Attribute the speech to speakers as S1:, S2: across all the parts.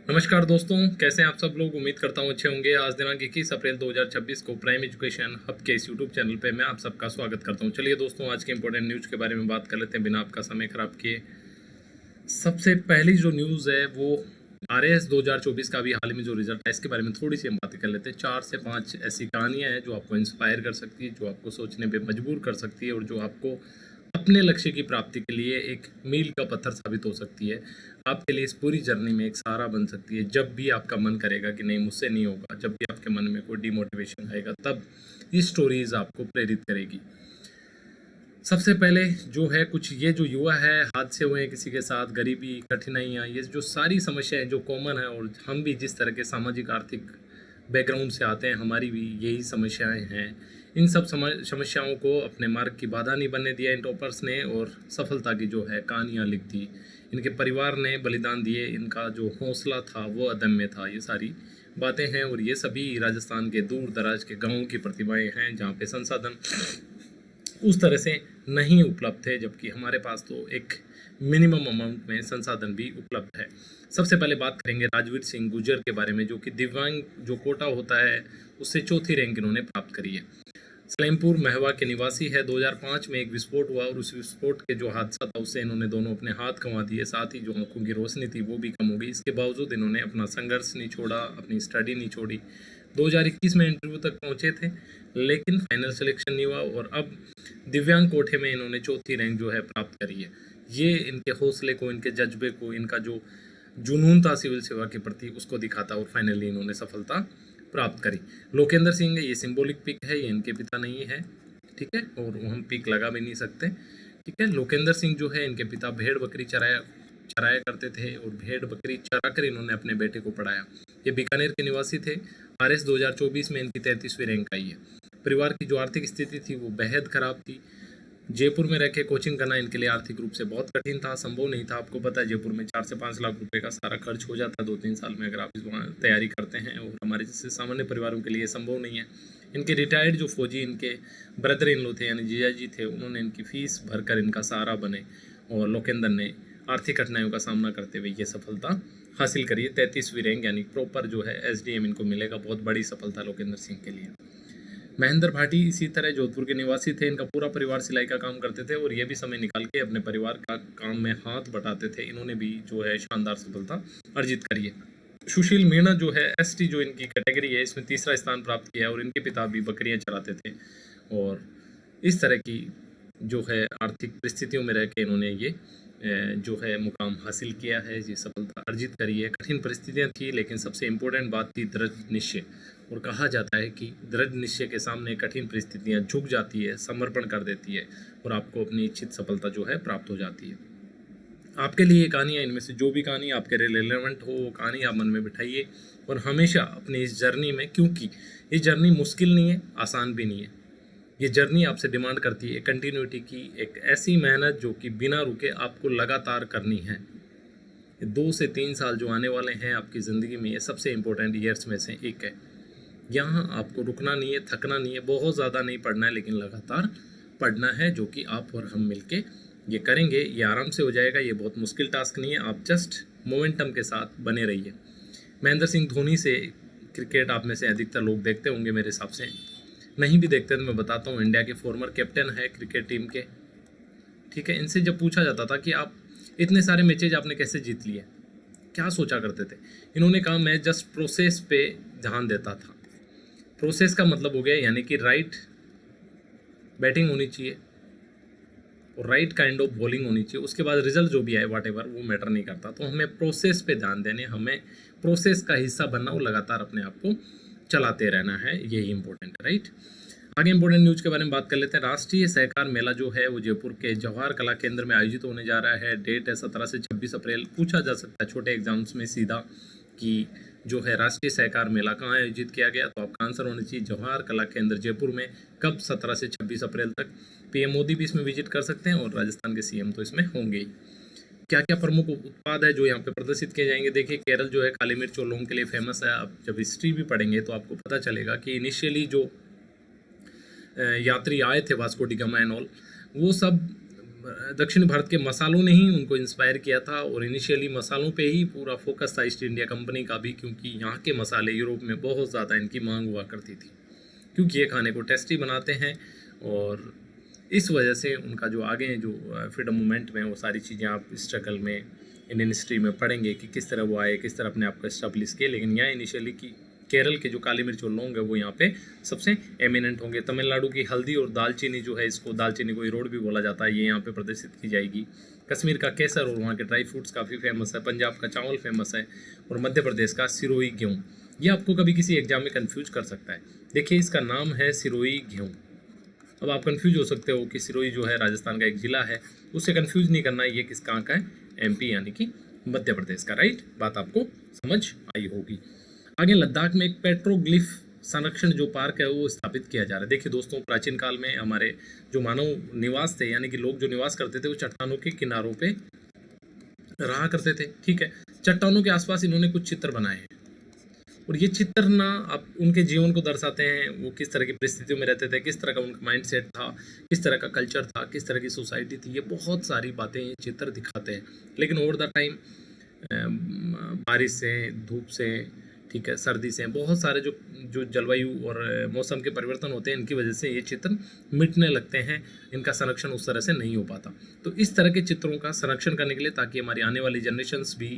S1: नमस्कार दोस्तों, कैसे हैं आप सब लोग। उम्मीद करता हूं अच्छे होंगे। आज दिनांक 21 अप्रैल 2026 को प्राइम एजुकेशन हब के इस यूट्यूब चैनल पे मैं आप सबका स्वागत करता हूं। चलिए दोस्तों, आज के इंपॉर्टेंट न्यूज़ के बारे में बात कर लेते हैं बिना आपका समय खराब किए। सबसे पहली जो न्यूज़ है वो आरएएस 2024 का भी हाल ही में जो रिजल्ट है इसके बारे में थोड़ी सी हम बातें कर लेते हैं। 4 से 5 ऐसी कहानियाँ हैं जो आपको इंस्पायर कर सकती है, जो आपको सोचने पे मजबूर कर सकती है और जो आपको अपने लक्ष्य की प्राप्ति के लिए एक मील का पत्थर साबित हो सकती है। आपके लिए इस पूरी जर्नी में एक सहारा बन सकती है। जब भी आपका मन करेगा कि नहीं मुझसे नहीं होगा, जब भी आपके मन में कोई डिमोटिवेशन आएगा, तब ये स्टोरीज आपको प्रेरित करेगी। सबसे पहले जो है, कुछ ये जो युवा है, हादसे हुए हैं किसी के साथ, गरीबी, कठिनाइयाँ, ये जो सारी समस्याएं जो कॉमन है और हम भी जिस तरह के सामाजिक आर्थिक बैकग्राउंड से आते हैं, हमारी भी यही समस्याएं हैं। इन सब समस्याओं को अपने मार्ग की बाधा नहीं बनने दिया इन टॉपर्स ने और सफलता की जो है कहानियाँ लिख दी। इनके परिवार ने बलिदान दिए, इनका जो हौसला था वो अदम्य था। ये सारी बातें हैं और ये सभी राजस्थान के दूर दराज के गाँव की प्रतिभाएं हैं जहाँ पे संसाधन उस तरह से नहीं उपलब्ध थे, जबकि हमारे पास तो एक मिनिमम अमाउंट में संसाधन भी उपलब्ध है। सबसे पहले बात करेंगे राजवीर सिंह गुर्जर के बारे में, जो कि दिव्यांग जो कोटा होता है उससे चौथी रैंक इन्होंने प्राप्त करी है। सलेमपुर महवा के निवासी है। 2005 में एक विस्फोट हुआ और उस विस्फोट के जो हादसा था उससे इन्होंने दोनों अपने हाथ गंवा दिए, साथ ही जो आंखों की रोशनी थी वो भी कम हो गई। इसके बावजूद इन्होंने अपना संघर्ष नहीं छोड़ा, अपनी स्टडी नहीं छोड़ी। 2021 में इंटरव्यू तक पहुंचे थे लेकिन फाइनल सिलेक्शन नहीं हुआ और अब दिव्यांग कोटे में इन्होंने चौथी रैंक जो है प्राप्त करी है। ये इनके हौसले को, इनके जज्बे को, इनका जो जुनून था सिविल सेवा के प्रति उसको दिखाता और फाइनली इन्होंने सफलता प्राप्त करी। लोकेंद्र सिंह, ये सिंबॉलिक पिक है, ये इनके पिता नहीं है, ठीक है, और हम पिक लगा भी नहीं सकते, ठीक है। लोकेंद्र सिंह जो है, इनके पिता भेड़ बकरी चराया करते थे और भेड़ बकरी चराकर इन्होंने अपने बेटे को पढ़ाया। ये बीकानेर के निवासी थे। आरएस 2024 में इनकी 33वीं रैंक आई है। परिवार की जो आर्थिक स्थिति थी वो बेहद खराब थी। जयपुर में रहकर कोचिंग करना इनके लिए आर्थिक रूप से बहुत कठिन था, संभव नहीं था। आपको पता है जयपुर में 4 से 5 लाख रुपए का सारा खर्च हो जाता है 2-3 साल में अगर आप इस तैयारी करते हैं, और हमारे जैसे सामान्य परिवारों के लिए संभव नहीं है। इनके रिटायर्ड जो फौजी इनके ब्रदर इन लो थे यानी जीजा जी थे, उन्होंने इनकी फीस भरकर इनका सहारा बने और लोकेंद्र ने आर्थिक कठिनाइयों का सामना करते हुए ये सफलता हासिल करी है। 33वीं रैंक यानी प्रॉपर जो है एसडीएम इनको मिलेगा, बहुत बड़ी सफलता लोकेंद्र सिंह के लिए। महेंद्र भाटी इसी तरह जोधपुर के निवासी थे। इनका पूरा परिवार सिलाई का काम करते थे और ये भी समय निकाल के अपने परिवार का काम में हाथ बटाते थे। इन्होंने भी जो है शानदार सफलता अर्जित करी है। सुशील मीणा जो है एसटी जो इनकी कैटेगरी है इसमें तीसरा स्थान प्राप्त किया और इनके पिता भी बकरियां चराते थे और इस तरह की जो है आर्थिक परिस्थितियों में रह के इन्होंने ये जो है मुकाम हासिल किया है, ये सफलता अर्जित करी है। कठिन परिस्थितियां थी लेकिन सबसे इम्पोर्टेंट बात थी दृढ़ निश्चय। और कहा जाता है कि दृढ़ निश्चय के सामने कठिन परिस्थितियां झुक जाती है, समर्पण कर देती है और आपको अपनी इच्छित सफलता जो है प्राप्त हो जाती है। आपके लिए कहानियाँ, इनमें से जो भी कहानी आपके रिलेवेंट हो वो कहानी आप मन में बिठाइए और हमेशा अपनी इस जर्नी में, क्योंकि ये जर्नी मुश्किल नहीं है, आसान भी नहीं है, ये जर्नी आपसे डिमांड करती है कंटिन्यूटी की, एक ऐसी मेहनत जो कि बिना रुके आपको लगातार करनी है। 2 से 3 साल जो आने वाले हैं आपकी ज़िंदगी में, ये सबसे इम्पोर्टेंट ईयर्स में से एक है। यहाँ आपको रुकना नहीं है, थकना नहीं है, बहुत ज़्यादा नहीं पढ़ना है, लेकिन लगातार पढ़ना है, जो कि आप और हम मिलके ये करेंगे। ये आराम से हो जाएगा, ये बहुत मुश्किल टास्क नहीं है। आप जस्ट मोमेंटम के साथ बने रहिए। महेंद्र सिंह धोनी से क्रिकेट आप में से अधिकतर लोग देखते होंगे, मेरे हिसाब से नहीं भी देखते तो मैं बताता हूँ। इंडिया के फॉर्मर कैप्टन है क्रिकेट टीम के, ठीक है। इनसे जब पूछा जाता था कि आप इतने सारे मैचेज आपने कैसे जीत लिए, क्या सोचा करते थे, इन्होंने कहा मैं जस्ट प्रोसेस पे ध्यान देता था। प्रोसेस का मतलब हो गया यानी कि राइट बैटिंग होनी चाहिए और राइट काइंड ऑफ बॉलिंग होनी चाहिए, उसके बाद रिजल्ट जो भी आए वाट एवर वो मैटर नहीं करता। तो हमें प्रोसेस पे ध्यान देने, हमें प्रोसेस का हिस्सा बनना और लगातार अपने आप को चलाते रहना है, यही इंपॉर्टेंट है, राइट। आगे इंपॉर्टेंट न्यूज़ के बारे में बात कर लेते हैं। राष्ट्रीय सहकार मेला जो है वो जयपुर के जवाहर कला केंद्र में आयोजित होने जा रहा है। डेट है 17 से 26 अप्रैल। पूछा जा सकता है छोटे एग्जाम्स में सीधा कि जो है राष्ट्रीय सहकार मेला कहाँ आयोजित किया गया, तो आपका आंसर होना चाहिए जवाहर कला केंद्र जयपुर में। कब? 17 से 26 अप्रैल तक। पीएम मोदी भी इसमें विजिट कर सकते हैं और राजस्थान के सीएम तो इसमें होंगे ही। क्या क्या प्रमुख उत्पाद है जो यहाँ पे प्रदर्शित किए जाएंगे? देखिए, केरल जो है काली मिर्च और लौंग के लिए फेमस है। आप जब हिस्ट्री भी पढ़ेंगे तो आपको पता चलेगा कि इनिशियली जो यात्री आए थे Vasco D gamma and all, वो सब दक्षिण भारत के मसालों ने ही उनको इंस्पायर किया था और इनिशियली मसालों पे ही पूरा फोकस था ईस्ट इंडिया कंपनी का भी, क्योंकि यहाँ के मसाले यूरोप में बहुत ज़्यादा इनकी मांग हुआ करती थी, क्योंकि ये खाने को टेस्टी बनाते हैं। और इस वजह से उनका जो आगे जो फ्रीडम मूवमेंट में वो सारी चीज़ें आप स्ट्रगल में इंडियन हिस्ट्री में पढ़ेंगे कि किस तरह वो आए, किस तरह अपने आप को एस्टेब्लिश किए। लेकिन यहाँ इनिशियली की केरल के जो काली मिर्च और लौंग है वो यहाँ पे सबसे एमिनेंट होंगे। तमिलनाडु की हल्दी और दालचीनी जो है, इसको दालचीनी को ईरोड भी बोला जाता है, ये यहाँ पे प्रदर्शित की जाएगी। कश्मीर का केसर और वहाँ के ड्राई फ्रूट्स काफ़ी फेमस है। पंजाब का चावल फेमस है और मध्य प्रदेश का सिरोही गेहूँ। ये आपको कभी किसी एग्जाम में कन्फ्यूज कर सकता है। देखिए इसका नाम है सिरोही गेहूँ। अब आप कंफ्यूज हो सकते हो कि सिरोही जो है राजस्थान का एक ज़िला है, उससे कंफ्यूज नहीं करना, ये किस कहाँ का है, एमपी यानी कि मध्य प्रदेश का। राइट, बात आपको समझ आई होगी। आगे लद्दाख में एक पेट्रोग्लिफ संरक्षण जो पार्क है वो स्थापित किया जा रहा है। देखिए दोस्तों, प्राचीन काल में हमारे जो मानव निवास थे, यानी कि लोग जो निवास करते थे, वो चट्टानों के किनारों पे रहा करते थे। ठीक है, चट्टानों के आसपास इन्होंने कुछ चित्र बनाए हैं और ये चित्र ना आप उनके जीवन को दर्शाते हैं। वो किस तरह की परिस्थितियों में रहते थे, किस तरह का उनका माइंडसेट था, किस तरह का कल्चर था, किस तरह की सोसाइटी थी, ये बहुत सारी बातें ये चित्र दिखाते हैं। लेकिन ओवर द टाइम बारिश से, धूप से, ठीक है, सर्दी से, बहुत सारे जो जो जलवायु और मौसम के परिवर्तन होते हैं, इनकी वजह से ये चित्र मिटने लगते हैं, इनका संरक्षण उस तरह से नहीं हो पाता। तो इस तरह के चित्रों का संरक्षण करने के लिए, ताकि हमारी आने वाली जनरेशन्स भी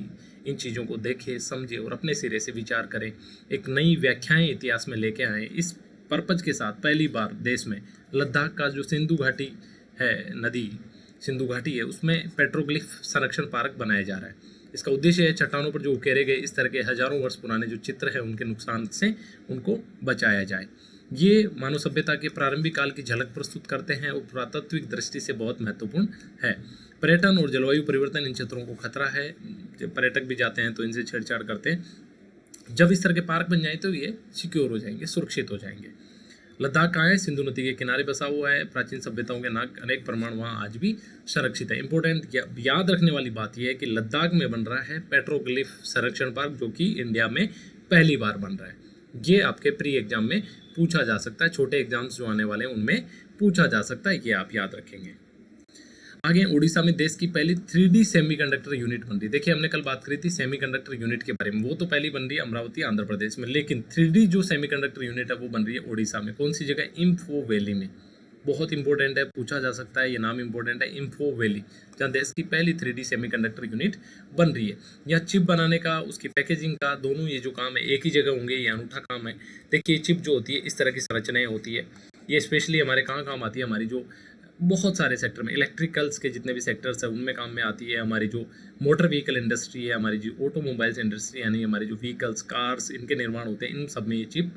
S1: इन चीज़ों को देखे, समझे और अपने सिरे से विचार करें, एक नई व्याख्याएं इतिहास में लेके आएँ। इस पर्पज के साथ पहली बार देश में लद्दाख का जो सिंधु घाटी है, नदी सिंधु घाटी है, उसमें पेट्रोग्लिफ संरक्षण पार्क बनाया जा रहा है। इसका उद्देश्य है चट्टानों पर जो उकेरे गए इस तरह के हजारों वर्ष पुराने जो चित्र हैं, उनके नुकसान से उनको बचाया जाए। ये मानव सभ्यता के प्रारंभिक काल की झलक प्रस्तुत करते हैं और पुरातात्विक दृष्टि से बहुत महत्वपूर्ण है। पर्यटन और जलवायु परिवर्तन इन क्षेत्रों को खतरा है। जब पर्यटक भी जाते हैं तो इनसे छेड़छाड़ करते हैं। जब इस तरह के पार्क बन जाए तो ये सिक्योर हो जाएंगे, सुरक्षित हो जाएंगे। लद्दाख कहाँ है? सिंधु नदी के किनारे बसा हुआ है। प्राचीन सभ्यताओं के अनेक प्रमाण वहाँ आज भी संरक्षित है। इंपॉर्टेंट याद रखने वाली बात यह है कि लद्दाख में बन रहा है पेट्रोग्लिफ संरक्षण पार्क, जो कि इंडिया में पहली बार बन रहा है। ये आपके प्री एग्जाम में पूछा जा सकता है, छोटे एग्जाम्स जो आने वाले हैं उनमें पूछा जा सकता है, ये आप याद रखेंगे। आगे उड़ीसा में देश की पहली 3D सेमीकंडक्टर यूनिट बन रही है। देखिए हमने कल बात करी थी सेमीकंडक्टर यूनिट के बारे में, वो तो पहली बन रही है अमरावती आंध्र प्रदेश में, लेकिन 3D जो सेमीकंडक्टर यूनिट है वो बन रही है उड़ीसा में। कौन सी जगह? इम्फो वैली में। बहुत इंपॉर्टेंट है, पूछा जा सकता है, ये नाम इंपॉर्टेंट है, इम्फो वैली, जहाँ देश की पहली 3D सेमीकंडक्टर यूनिट बन रही है। यहाँ चिप बनाने का, उसकी पैकेजिंग का, दोनों ये जो काम है एक ही जगह होंगे, ये अनूठा काम है। देखिए चिप जो होती है इस तरह की संरचनाएं होती है, ये स्पेशली हमारे कहाँ काम आती है? हमारी जो बहुत सारे सेक्टर में, इलेक्ट्रिकल्स के जितने भी सेक्टर्स हैं उनमें काम में आती है। हमारी जो मोटर व्हीकल इंडस्ट्री है, हमारी जो ऑटोमोबाइल्स इंडस्ट्री, यानी हमारी जो व्हीकल्स, कार्स, इनके निर्माण होते हैं, इन सब में ये चिप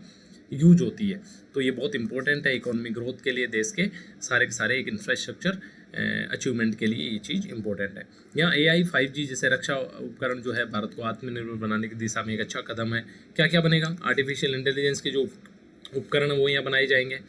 S1: यूज होती है। तो ये बहुत इंपॉर्टेंट है इकोनॉमिक ग्रोथ के लिए, देश के सारे एक इंफ्रास्ट्रक्चर अचीवमेंट के लिए ये चीज़ इंपॉर्टेंट है। यहाँ AI 5G जैसे रक्षा उपकरण जो है भारत को आत्मनिर्भर बनाने की दिशा में एक अच्छा कदम है। क्या क्या बनेगा? आर्टिफिशियल इंटेलिजेंस के जो उपकरण है वो यहाँ बनाए जाएंगे।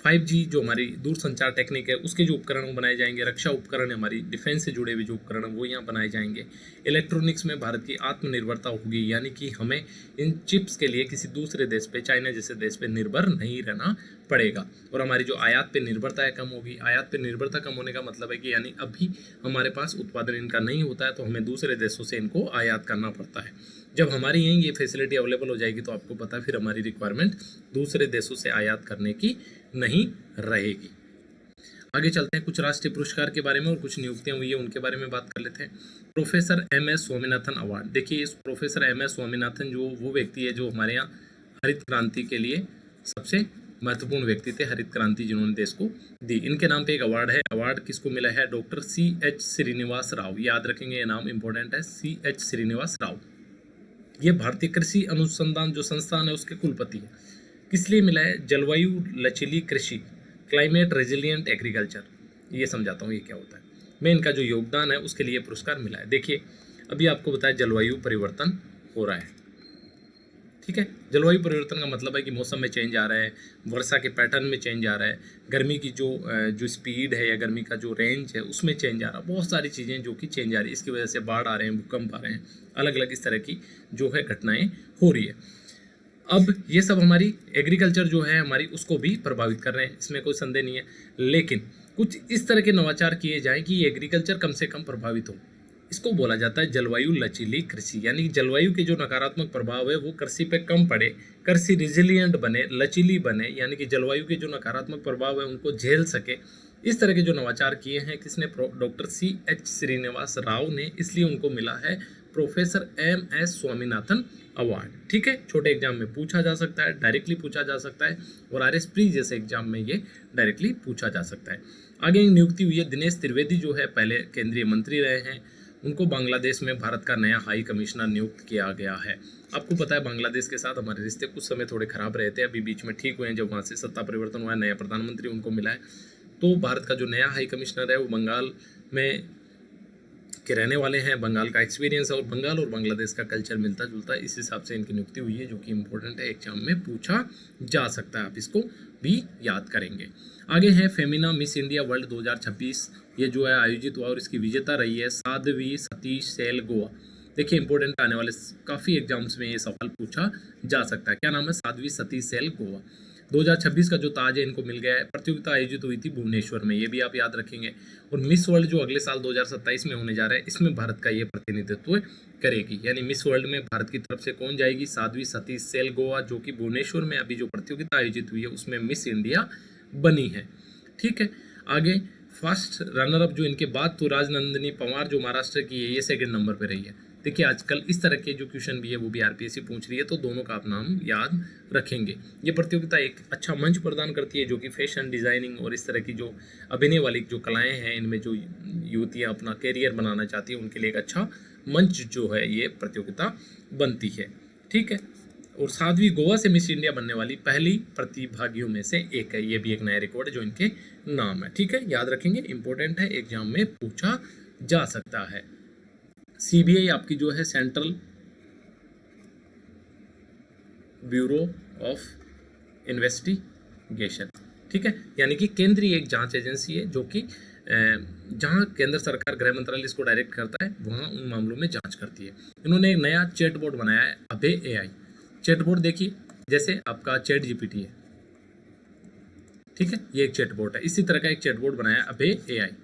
S1: 5G जो हमारी दूरसंचार टेक्निक है उसके जो उपकरण बनाए जाएंगे। रक्षा उपकरण, हमारी डिफेंस से जुड़े हुए जो उपकरण वो यहाँ बनाए जाएंगे। इलेक्ट्रॉनिक्स में भारत की आत्मनिर्भरता होगी, यानी कि हमें इन चिप्स के लिए किसी दूसरे देश पे, चाइना जैसे देश पे निर्भर नहीं रहना पड़ेगा। और हमारी जो आयात पे निर्भरता है कम होगी। आयात पे निर्भरता कम होने का मतलब है कि यानी अभी हमारे पास उत्पादन इनका नहीं होता है तो हमें दूसरे देशों से इनको आयात करना पड़ता है। जब हमारी यहीं ये फैसिलिटी अवेलेबल हो जाएगी तो आपको पता है फिर हमारी रिक्वायरमेंट दूसरे देशों से आयात करने की नहीं रहेगी। आगे चलते हैं, कुछ राष्ट्रीय पुरस्कार के बारे में और कुछ नियुक्तियां हुई है उनके बारे में बात कर लेते हैं। Professor MS Swaminathan award. देखिए इस प्रोफेसर MS स्वामीनाथन जो वो व्यक्ति है जो हमारे यहाँ हरित क्रांति के लिए सबसे महत्वपूर्ण व्यक्ति थे, हरित क्रांति जिन्होंने देश को दी। इनके नाम पे एक अवार्ड है। अवार्ड किसको मिला है? Doctor CH Srinivas Rao. याद रखेंगे, ये नाम इंपॉर्टेंट है, CH श्रीनिवास राव। ये भारतीय कृषि अनुसंधान जो संस्थान है उसके कुलपति है। किस लिए मिला है? जलवायु लचीली कृषि, क्लाइमेट रेजिलिएंट एग्रीकल्चर। ये समझाता हूँ ये क्या होता है। मैं इनका जो योगदान है उसके लिए पुरस्कार मिला है। देखिए अभी आपको बताया जलवायु परिवर्तन हो रहा है, ठीक है। जलवायु परिवर्तन का मतलब है कि मौसम में चेंज आ रहा है, वर्षा के पैटर्न में चेंज आ रहा है, गर्मी की जो स्पीड है या गर्मी का जो रेंज है उसमें चेंज आ रहा है। बहुत सारी चीज़ें जो कि चेंज आ रही है, इसकी वजह से बाढ़ आ रहे हैं, भूकंप आ रहे हैं, अलग अलग इस तरह की जो है घटनाएं हो रही है। अब ये सब हमारी एग्रीकल्चर जो है हमारी उसको भी प्रभावित कर रहे हैं, इसमें कोई संदेह नहीं है। लेकिन कुछ इस तरह के नवाचार किए जाएं कि एग्रीकल्चर कम से कम प्रभावित हो। इसको बोला जाता है जलवायु लचीली कृषि, यानी कि जलवायु के जो नकारात्मक प्रभाव है वो कृषि पे कम पड़े, कृषि रिजिलियंट बने, लचीली बने, यानी कि जलवायु के जो नकारात्मक प्रभाव है उनको झेल सके। इस तरह के जो नवाचार किए हैं किसने? डॉक्टर CH श्रीनिवास राव ने, इसलिए उनको मिला है प्रोफेसर MS स्वामीनाथन अवार्ड। ठीक है, छोटे एग्जाम में पूछा जा सकता है, डायरेक्टली पूछा जा सकता है, और RS प्री जैसे एग्जाम में ये डायरेक्टली पूछा जा सकता है। आगे नियुक्ति हुई है दिनेश त्रिवेदी, जो है पहले केंद्रीय मंत्री रहे हैं, उनको बांग्लादेश में भारत का नया हाई कमिश्नर नियुक्त किया गया है। आपको पता है बांग्लादेश के साथ हमारे रिश्ते कुछ समय थोड़े खराब रहे थे, अभी बीच में ठीक हुए हैं जब वहाँ से सत्ता परिवर्तन हुआ है, नया प्रधानमंत्री उनको मिला है। तो भारत का जो नया हाई कमिश्नर है वो बंगाल में के रहने वाले हैं, बंगाल का एक्सपीरियंस है, और बंगाल और बांग्लादेश का कल्चर मिलता जुलता है, इस हिसाब से इनकी नियुक्ति हुई है, जो कि इंपॉर्टेंट है, एग्जाम में पूछा जा सकता है, आप इसको भी याद करेंगे। आगे है फेमिना मिस इंडिया वर्ल्ड 2026, ये जो है आयोजित हुआ और इसकी विजेता रही है साध्वी सतीश सेल गोवा। देखिए इंपॉर्टेंट आने वाले काफ़ी एग्जाम्स में ये सवाल पूछा जा सकता है। क्या नाम है? साध्वी सतीश सेल गोवा। 2026 का जो ताज है इनको मिल गया है। प्रतियोगिता आयोजित हुई थी भुवनेश्वर में, ये भी आप याद रखेंगे। और मिस वर्ल्ड जो अगले साल 2027 में होने जा रहा है, इसमें भारत का ये प्रतिनिधित्व करेगी, यानी मिस वर्ल्ड में भारत की तरफ से कौन जाएगी? साध्वी सतीश सेल गोवा, जो कि भुवनेश्वर में अभी जो प्रतियोगिता आयोजित हुई है उसमें मिस इंडिया बनी है। ठीक है, आगे फर्स्ट रनर अप जो इनके बाद तो राजनंदिनी पवार जो महाराष्ट्र की है, ये सेकंड नंबर पे रही है। देखिए आजकल इस तरह के जो क्वेश्चन भी है वो भी RPSC पूछ रही है, तो दोनों का आप नाम याद रखेंगे। ये प्रतियोगिता एक अच्छा मंच प्रदान करती है, जो कि फैशन डिजाइनिंग और इस तरह की जो अभिनय वाली जो कलाएं हैं, इनमें जो युवतियां अपना कैरियर बनाना चाहती हैं उनके लिए एक अच्छा मंच जो है ये प्रतियोगिता बनती है। ठीक है, और साध्वी गोवा से मिस इंडिया बनने वाली पहली प्रतिभागियों में से एक है, ये भी एक नया रिकॉर्ड है जो इनके नाम है। ठीक है, याद रखेंगे, इंपॉर्टेंट है, एग्जाम में पूछा जा सकता है। CBI आपकी जो है सेंट्रल ब्यूरो ऑफ इन्वेस्टिगेशन, ठीक है, यानी कि केंद्रीय एक जांच एजेंसी है, जो कि जहां केंद्र सरकार गृह मंत्रालय इसको डायरेक्ट करता है, वहां उन मामलों में जांच करती है। इन्होंने एक नया चैटबॉट बनाया है, अभय AI चैटबॉट। देखिए जैसे आपका ChatGPT है, ठीक है, ये एक चैटबॉट है, इसी तरह का एक चैटबॉट बनाया है अभय AI।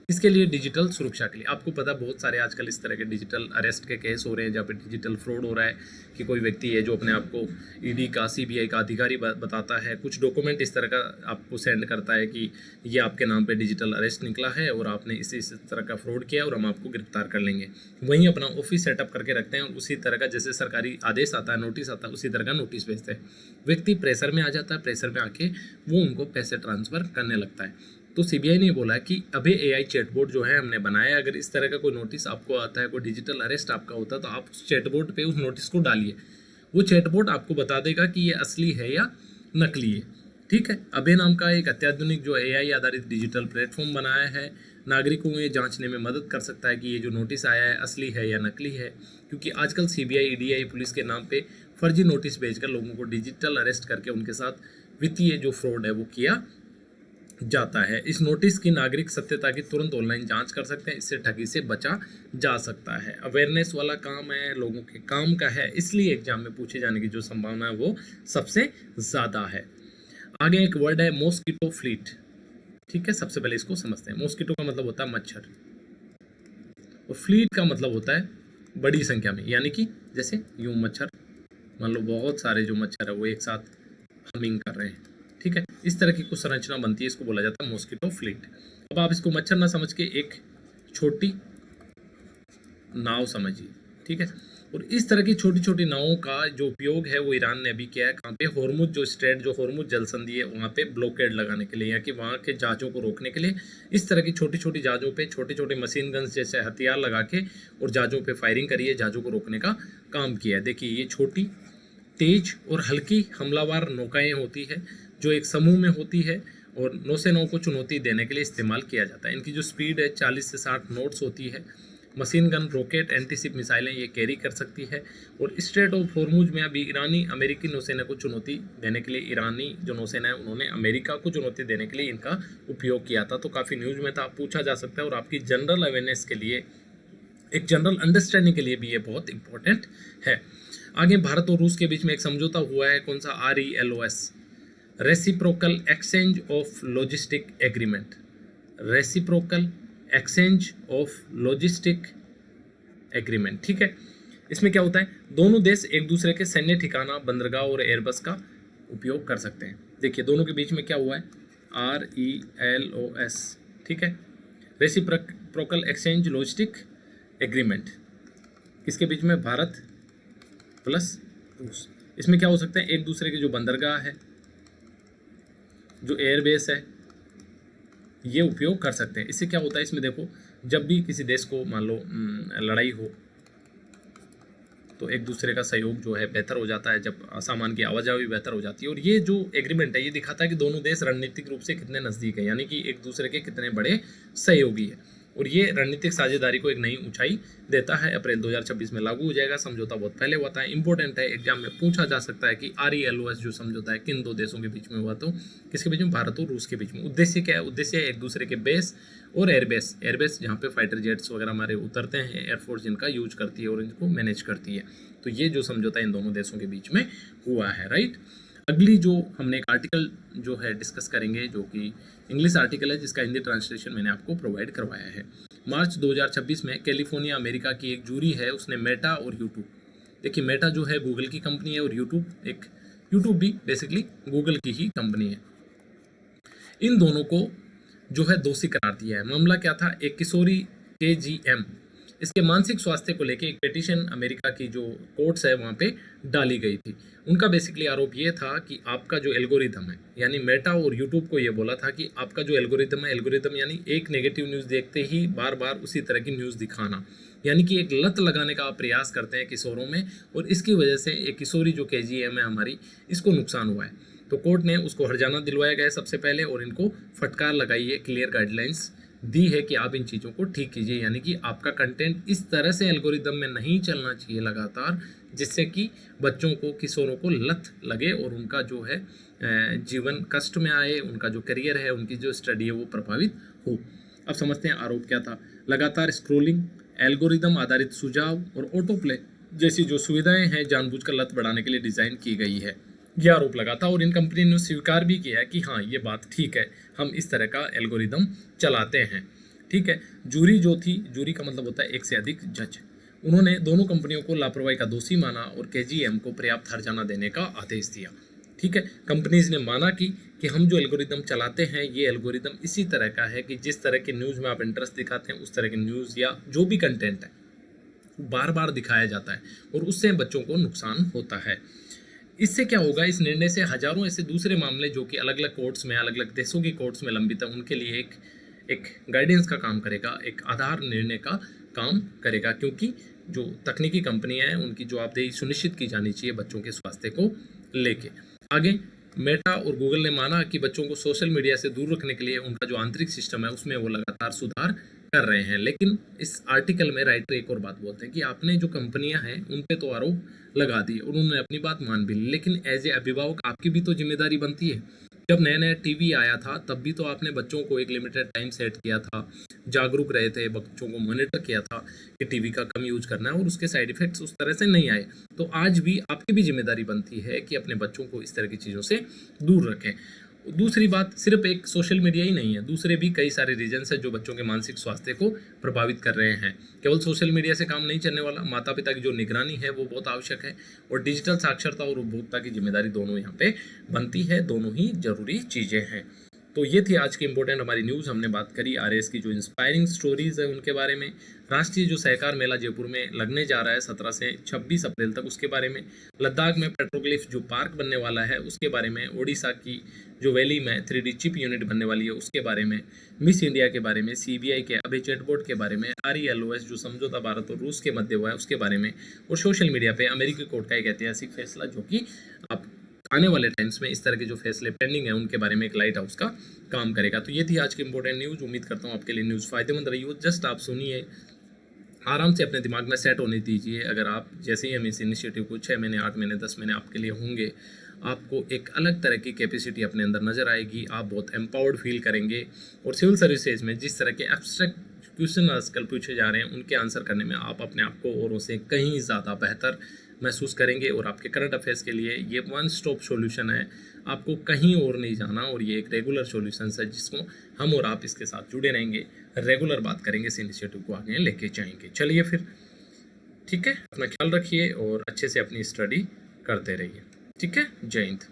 S1: इसके लिए डिजिटल सुरक्षा के लिए, आपको पता बहुत सारे आजकल इस तरह के डिजिटल अरेस्ट के केस हो रहे हैं, जहाँ पे डिजिटल फ्रॉड हो रहा है कि कोई व्यक्ति है जो अपने आप को ED का CBI का अधिकारी बताता है, कुछ डॉक्यूमेंट इस तरह का आपको सेंड करता है कि ये आपके नाम पे डिजिटल अरेस्ट निकला है और आपने इस तरह का फ्रॉड किया और हम आपको गिरफ्तार कर लेंगे। वहीं अपना ऑफिस सेटअप करके रखते हैं और उसी तरह का जैसे सरकारी आदेश आता है, नोटिस आता है, उसी तरह का नोटिस भेजते हैं। व्यक्ति प्रेशर में आ जाता है, प्रेशर में आके वो उनको पैसे ट्रांसफ़र करने लगता है। तो CBI ने बोला कि अभय AI चैटबॉट जो है हमने बनाया है, अगर इस तरह का कोई नोटिस आपको आता है, कोई डिजिटल अरेस्ट आपका होता है, तो आप उस चैटबॉट पे उस नोटिस को डालिए, वो चैटबॉट आपको बता देगा कि ये असली है या नकली है। ठीक है, अभय नाम का एक अत्याधुनिक जो AI आधारित डिजिटल प्लेटफॉर्म बनाया है, नागरिकों को ये जांचने में मदद कर सकता है कि ये जो नोटिस आया है असली है या नकली है, क्योंकि आजकल CBI EDI पुलिस के नाम पे फर्जी नोटिस भेजकर लोगों को डिजिटल अरेस्ट करके उनके साथ वित्तीय जो फ्रॉड है वो किया जाता है। इस नोटिस की नागरिक सत्यता की तुरंत ऑनलाइन जांच कर सकते हैं, इससे ठगी से बचा जा सकता है। अवेयरनेस वाला काम है, लोगों के काम का है, इसलिए एग्जाम में पूछे जाने की जो संभावना है वो सबसे ज़्यादा है। आगे एक वर्ड है मॉस्किटो फ्लीट। ठीक है, सबसे पहले इसको समझते हैं। मॉस्किटो का मतलब होता है मच्छर और फ्लीट का मतलब होता है बड़ी संख्या में, यानी कि जैसे यूं मच्छर, मान लो बहुत सारे जो मच्छर है वो एक साथ हमिंग कर रहे हैं। ठीक है, इस तरह की कुछ संरचना बनती है, इसको बोला जाता है मॉस्किटो फ्लीट। अब आप इसको मच्छर ना समझ के एक छोटी नाव समझिए। ठीक है, और इस तरह की छोटी छोटी नावों का जो उपयोग है वो ईरान ने अभी किया है, कहाँ पे? हॉर्मुज जो स्ट्रेट, जो हॉर्मुज जल संधि है, वहाँ पे ब्लॉकेड लगाने के लिए, या कि वहाँ के जहाज़ों को रोकने के लिए इस तरह की छोटी छोटी जहाज़ों पे छोटे छोटे मशीन गन्स जैसे हथियार लगा के और जहाज़ों पे फायरिंग करिए, जहाज़ों को रोकने का काम किया है। देखिए ये छोटी, तेज और हल्की हमलावर नौकाएँ होती है जो एक समूह में होती है और नौसेनाओं को चुनौती देने के लिए इस्तेमाल किया जाता है। इनकी जो स्पीड है 40 से 60 नॉट्स होती है। मशीन गन, रॉकेट, एंटीशिप मिसाइलें ये कैरी कर सकती है। और स्ट्रेट ऑफ हॉर्मुज में अभी ईरानी अमेरिकी नौसेना को चुनौती देने के लिए, ईरानी जो नौसेना है उन्होंने अमेरिका को चुनौती देने के लिए इनका उपयोग किया था। तो काफ़ी न्यूज़ में था, पूछा जा सकता है, और आपकी जनरल अवेयरनेस के लिए, एक जनरल अंडरस्टैंडिंग के लिए भी ये बहुत इंपॉर्टेंट है। आगे भारत और रूस के बीच में एक समझौता हुआ है, कौन सा? RELOS, reciprocal exchange of logistic agreement. Reciprocal exchange of logistic agreement. ठीक है, इसमें क्या होता है, दोनों देश एक दूसरे के सैन्य ठिकाना, बंदरगाह और एयरबस का उपयोग कर सकते हैं। देखिए दोनों के बीच में क्या हुआ है, RELOS। ठीक है, रेसिप्रोकल एक्सचेंज लॉजिस्टिक एग्रीमेंट, किसके बीच में, भारत प्लस रूस। इसमें क्या हो सकता है, एक दूसरे के जो बंदरगाह है, जो एयरबेस है, ये उपयोग कर सकते हैं। इससे क्या होता है, इसमें देखो जब भी किसी देश को मान लो लड़ाई हो तो एक दूसरे का सहयोग जो है बेहतर हो जाता है, जब सामान की आवाजाही बेहतर हो जाती है। और ये जो एग्रीमेंट है ये दिखाता है कि दोनों देश रणनीतिक रूप से कितने नज़दीक है, यानी कि एक दूसरे के कितने बड़े सहयोगी है। और ये रणनीतिक साझेदारी को एक नई ऊंचाई देता है। अप्रैल 2026 में लागू हो जाएगा। समझौता बहुत पहले हुआ था, इंपॉर्टेंट है, एग्जाम में पूछा जा सकता है कि RELOS जो समझौता है किन दो देशों के बीच में हुआ, तो किसके बीच में, भारत और रूस के बीच में। उद्देश्य क्या है, उद्देश्य एक दूसरे के बेस और एयरबेस जहाँ पे फाइटर जेट्स वगैरह हमारे उतरते हैं, एयरफोर्स जिनका यूज करती है और इनको मैनेज करती है। तो ये जो समझौता इन दोनों देशों के बीच में हुआ है, राइट। अगली जो हमने एक आर्टिकल जो है डिस्कस करेंगे, जो कि इंग्लिश आर्टिकल है, जिसका हिंदी ट्रांसलेशन मैंने आपको प्रोवाइड करवाया है। मार्च 2026 में कैलिफोर्निया अमेरिका की एक जूरी है, उसने मेटा और यूट्यूब, देखिए मेटा जो है गूगल की कंपनी है और यूट्यूब भी बेसिकली गूगल की ही कंपनी है, इन दोनों को जो है दोषी करार दिया है। मामला क्या था, एक किशोरी KGM, इसके मानसिक स्वास्थ्य को लेकर एक पिटीशन अमेरिका की जो कोर्ट्स है वहाँ पे डाली गई थी। उनका बेसिकली आरोप ये था कि आपका जो एल्गोरिदम है, यानी मेटा और यूट्यूब को ये बोला था कि आपका जो एल्गोरिदम है, एल्गोरिदम यानी एक नेगेटिव न्यूज़ देखते ही बार बार उसी तरह की न्यूज़ दिखाना, यानी कि एक लत लगाने का आप प्रयास करते हैं किशोरों में, और इसकी वजह से एक किशोरी जो KGM है हमारी, इसको नुकसान हुआ है। तो कोर्ट ने उसको हर्जाना दिलवाया गया सबसे पहले, और इनको फटकार लगाई है, क्लियर गाइडलाइंस दी है कि आप इन चीज़ों को ठीक कीजिए, यानी कि आपका कंटेंट इस तरह से एल्गोरिदम में नहीं चलना चाहिए लगातार, जिससे कि बच्चों को, किशोरों को लत लगे और उनका जो है जीवन कष्ट में आए, उनका जो करियर है, उनकी जो स्टडी है वो प्रभावित हो। अब समझते हैं आरोप क्या था। लगातार स्क्रोलिंग, एल्गोरिदम आधारित सुझाव और ऑटो प्ले जैसी जो सुविधाएं हैं जानबूझकर लत बढ़ाने के लिए डिज़ाइन की गई है, यह आरोप लगा था। और इन कंपनी ने स्वीकार भी किया है कि हाँ ये बात ठीक है, हम इस तरह का एल्गोरिदम चलाते हैं। ठीक है, जूरी जो थी, जूरी का मतलब होता है एक से अधिक जज, उन्होंने दोनों कंपनियों को लापरवाही का दोषी माना और KGM को पर्याप्त हर्जाना देने का आदेश दिया। ठीक है, कंपनीज ने माना कि हम जो एल्गोरिदम चलाते हैं ये एल्गोरिदम इसी तरह का है कि जिस तरह के न्यूज़ में आप इंटरेस्ट दिखाते हैं उस तरह के न्यूज़ या जो भी कंटेंट है बार बार दिखाया जाता है और उससे बच्चों को नुकसान होता है। इससे क्या होगा, इस निर्णय से हजारों ऐसे दूसरे मामले जो कि अलग अलग कोर्ट्स में, अलग अलग देशों की कोर्ट्स में लंबित है, उनके लिए एक गाइडेंस का काम करेगा, एक आधार निर्णय का काम करेगा, क्योंकि जो तकनीकी कंपनियां हैं उनकी जवाबदेही सुनिश्चित की जानी चाहिए बच्चों के स्वास्थ्य को लेके। आगे मेटा और गूगल ने माना कि बच्चों को सोशल मीडिया से दूर रखने के लिए उनका जो आंतरिक सिस्टम है उसमें वो लगातार सुधार कर रहे हैं। लेकिन इस आर्टिकल में राइटर एक और बात बोलते हैं कि आपने जो कंपनियां हैं उन पे तो आरोप लगा दिए, उन्होंने अपनी बात मान भी ली, लेकिन एज ए अभिभावक आपकी भी तो जिम्मेदारी बनती है। जब नया नया टीवी आया था तब भी तो आपने बच्चों को एक लिमिटेड टाइम सेट किया था, जागरूक रहे थे, बच्चों को मॉनिटर किया था कि टीवी का कम यूज करना है और उसके साइड इफेक्ट्स उस तरह से नहीं आए। तो आज भी आपकी भी जिम्मेदारी बनती है कि अपने बच्चों को इस तरह की चीज़ों से दूर रखें। दूसरी बात, सिर्फ एक सोशल मीडिया ही नहीं है, दूसरे भी कई सारे रीजन्स हैं जो बच्चों के मानसिक स्वास्थ्य को प्रभावित कर रहे हैं। केवल सोशल मीडिया से काम नहीं चलने वाला, माता पिता की जो निगरानी है वो बहुत आवश्यक है, और डिजिटल साक्षरता और उपभोक्ता की जिम्मेदारी दोनों यहाँ पे बनती है, दोनों ही जरूरी चीज़ें हैं। तो ये थी आज की इंपॉर्टेंट हमारी न्यूज़। हमने बात करी RAS की जो इंस्पायरिंग स्टोरीज है उनके बारे में, राष्ट्रीय जो सहकार मेला जयपुर में लगने जा रहा है 17 से 26 अप्रैल तक उसके बारे में, लद्दाख में पेट्रोग्लिफ जो पार्क बनने वाला है उसके बारे में, ओडिशा की जो वैली में 3D चिप यूनिट बनने वाली है उसके बारे में, मिस इंडिया के बारे में, CBI के अभय चैटबॉट के बारे में, RELOS जो समझौता भारत और रूस के मध्य हुआ है उसके बारे में, और सोशल मीडिया पे अमेरिकी कोर्ट का एक ऐतिहासिक फैसला जो कि आप आने वाले टाइम्स में इस तरह के जो फैसले पेंडिंग है उनके बारे में एक लाइट हाउस का काम करेगा। तो ये थी आज की इंपॉर्टेंट न्यूज़। उम्मीद करता हूँ आपके लिए न्यूज़ फायदेमंद रही हो। जस्ट आप सुनिए, आराम से अपने दिमाग में सेट होने दीजिए। अगर आप जैसे ही हम इस इनिशिएटिव को 6 महीने, 8 महीने, 10 महीने आपके लिए होंगे, आपको एक अलग तरह की कैपेसिटी अपने अंदर नज़र आएगी, आप बहुत एम्पावर्ड फील करेंगे, और सिविल सर्विसेज में जिस तरह के एब्स्ट्रैक्ट क्वेश्चन आजकल पूछे जा रहे हैं उनके आंसर करने में आप अपने आप को औरों से कहीं ज़्यादा बेहतर महसूस करेंगे और आपके करंट अफेयर्स के लिए ये वन स्टॉप सॉल्यूशन है। आपको कहीं और नहीं जाना और ये एक रेगुलर सॉल्यूशन है जिसको हम और आप इसके साथ जुड़े रहेंगे, रेगुलर बात करेंगे, इस इनिशिएटिव को आगे लेके जाएंगे। चलिए फिर ठीक है, अपना ख्याल रखिए और अच्छे से अपनी स्टडी करते रहिए। ठीक है, जय हिंद।